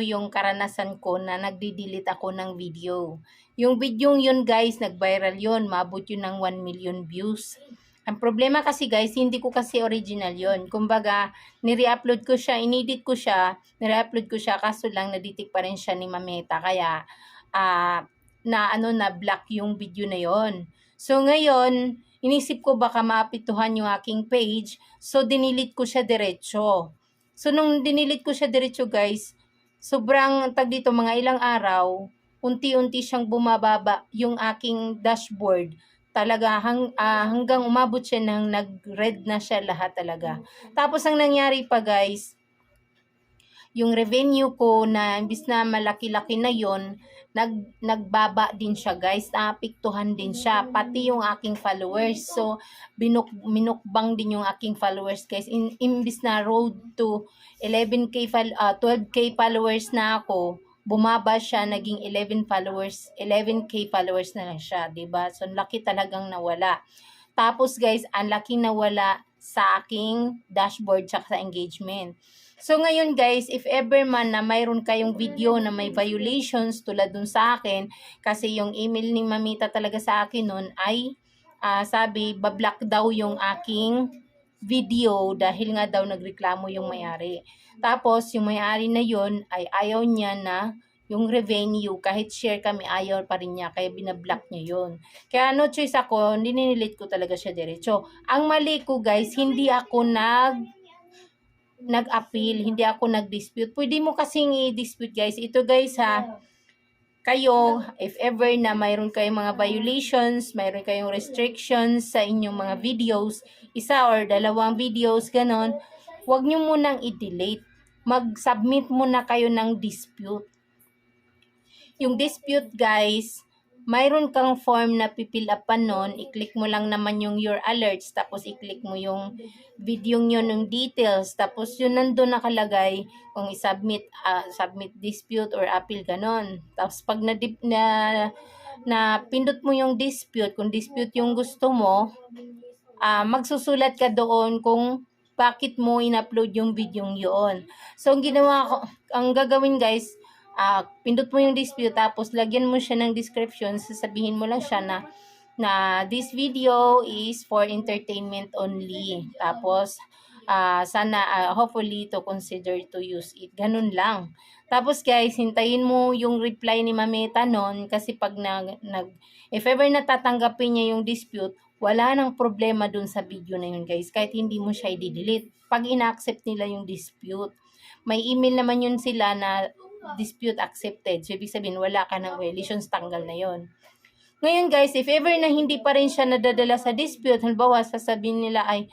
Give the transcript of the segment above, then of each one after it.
yung karanasan ko na nagdi-delete ako ng video. Yung video yun guys, nag-viral yun. Maabot yun ng 1 million views. Ang problema kasi guys, hindi ko kasi original yun. Kumbaga, nire-upload ko siya, inedit ko siya, nire-upload ko siya, kaso lang naditik pa rin siya ni Mameta. Kaya, na-block yung video na yon. So ngayon, inisip ko baka maapituhan yung aking page, so dinilit ko siya diretso. So nung dinilit ko siya diretso guys, sobrang dito mga ilang araw, unti-unti siyang bumababa yung aking dashboard. Talaga hanggang umabot siya ng nag-red na siya lahat talaga. Tapos ang nangyari pa guys, yung revenue ko na imbis na malaki-laki na yon, nagbaba din siya guys, naapektuhan din siya, pati yung aking followers. So minukbang din yung aking followers guys. Imbis na road to 12k followers na ako, bumaba siya, naging 11k followers na lang siya, 'di ba? So laki talagang nawala. Tapos guys, ang laki nawala sa aking dashboard tsaka sa engagement. So ngayon guys, if ever man na mayroon kayong video na may violations tulad dun sa akin, kasi yung email ni Mamita talaga sa akin nun ay sabi, bablock daw yung aking video dahil nga daw nagreklamo yung may-ari. Tapos yung may-ari na yon ay ayaw niya na yung revenue, kahit share kami, ayaw pa rin niya, kaya binablock niya yon. Kaya no choice ako, ninilit ko talaga siya diretso. Ang mali ko guys, hindi ako nag-appeal, hindi ako nag-dispute. Pwede mo kasing i-dispute guys. Ito guys kayo, if ever na mayroon kayong mga violations, mayroon kayong restrictions sa inyong mga videos, isa or dalawang videos, ganon, huwag nyo munang i-delete. Mag-submit muna kayo ng dispute. Yung dispute guys, mayroon kang form na pipil upan nun, i-click mo lang naman yung your alerts, tapos i-click mo yung video nyo ng details, tapos yun nandun nakalagay kung i-submit submit dispute or appeal, ganon. Tapos pag na pindot mo yung dispute, kung dispute yung gusto mo, magsusulat ka doon kung bakit mo in-upload yung video yun. So ang ginawa ko, ang gagawin guys, pindot mo yung dispute, tapos lagyan mo siya ng description, sasabihin mo lang siya na this video is for entertainment only. Tapos sana hopefully to consider to use it. Ganun lang. Tapos guys, hintayin mo yung reply ni Mameta nun, kasi pag if ever natatanggapin niya yung dispute, wala nang problema dun sa video na yun guys, kahit hindi mo siya i-delete. Pag ina-accept nila yung dispute, may email naman yun sila na dispute accepted. So, ibig sabihin, wala ka ng violations, tanggal na yon. Ngayon guys, if ever na hindi pa rin siya nadadala sa dispute, halimbawa, sasabihin nila ay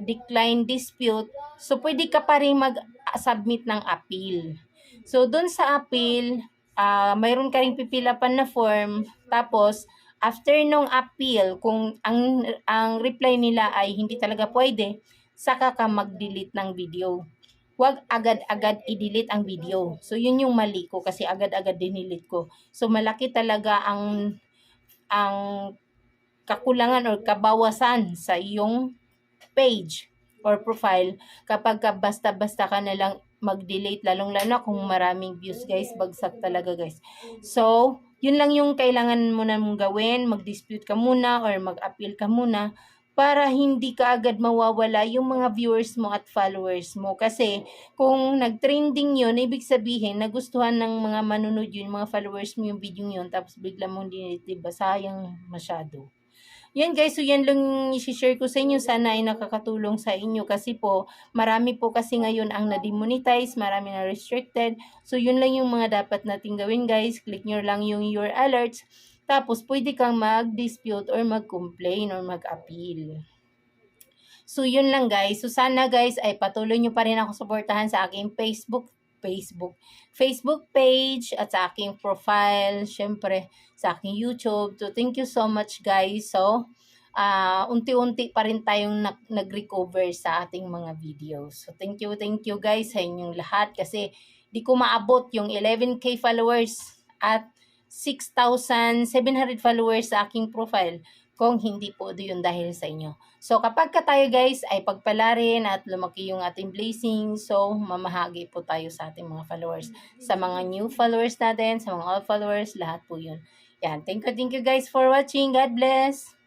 decline dispute, so pwede ka pa rin mag-submit ng appeal. So, dun sa appeal, mayroon ka rin pipilapan na form, tapos, after nung appeal, kung ang reply nila ay hindi talaga pwede, saka ka mag-delete ng video. Huwag agad-agad i-delete ang video. So, yun yung mali ko kasi agad-agad dinilit ko. So, malaki talaga ang kakulangan or kabawasan sa iyong page or profile kapag basta-basta ka na lang mag-delete, lalong-lalo na kung maraming views guys, bagsak talaga guys. So, yun lang yung kailangan mo na mong gawin, mag-dispute ka muna or mag-appeal ka muna para hindi ka agad mawawala yung mga viewers mo at followers mo. Kasi kung nag-trending yun, ibig sabihin nagustuhan ng mga manunod yun, mga followers mo yung video yun, tapos bigla mong dinelete, diba? Sayang masyado. Yan guys, so yan lang i-share ko sa inyo. Sana ay nakakatulong sa inyo kasi po, marami po kasi ngayon ang na-demonetize, marami na restricted. So yun lang yung mga dapat nating gawin guys. Click nyo lang yung your alerts. Tapos pwede kang mag-dispute or mag-complain or mag-appeal. So yun lang guys. So sana guys ay patuloy nyo pa rin ako suportahan sa aking Facebook page at sa aking profile, syempre sa aking YouTube. So thank you so much guys. So unti-unti pa rin tayong nag-recover sa ating mga videos. So thank you guys sa inyong lahat, kasi di ko maabot yung 11k followers at 6,700 followers sa aking profile. kung hindi po yun dahil sa inyo. So, kapag ka tayo guys ay pagpalarin at lumaki yung ating blessing, so mamahagi po tayo sa ating mga followers. Sa mga new followers natin, sa mga old followers, lahat po yun. Yan. Thank you guys for watching. God bless!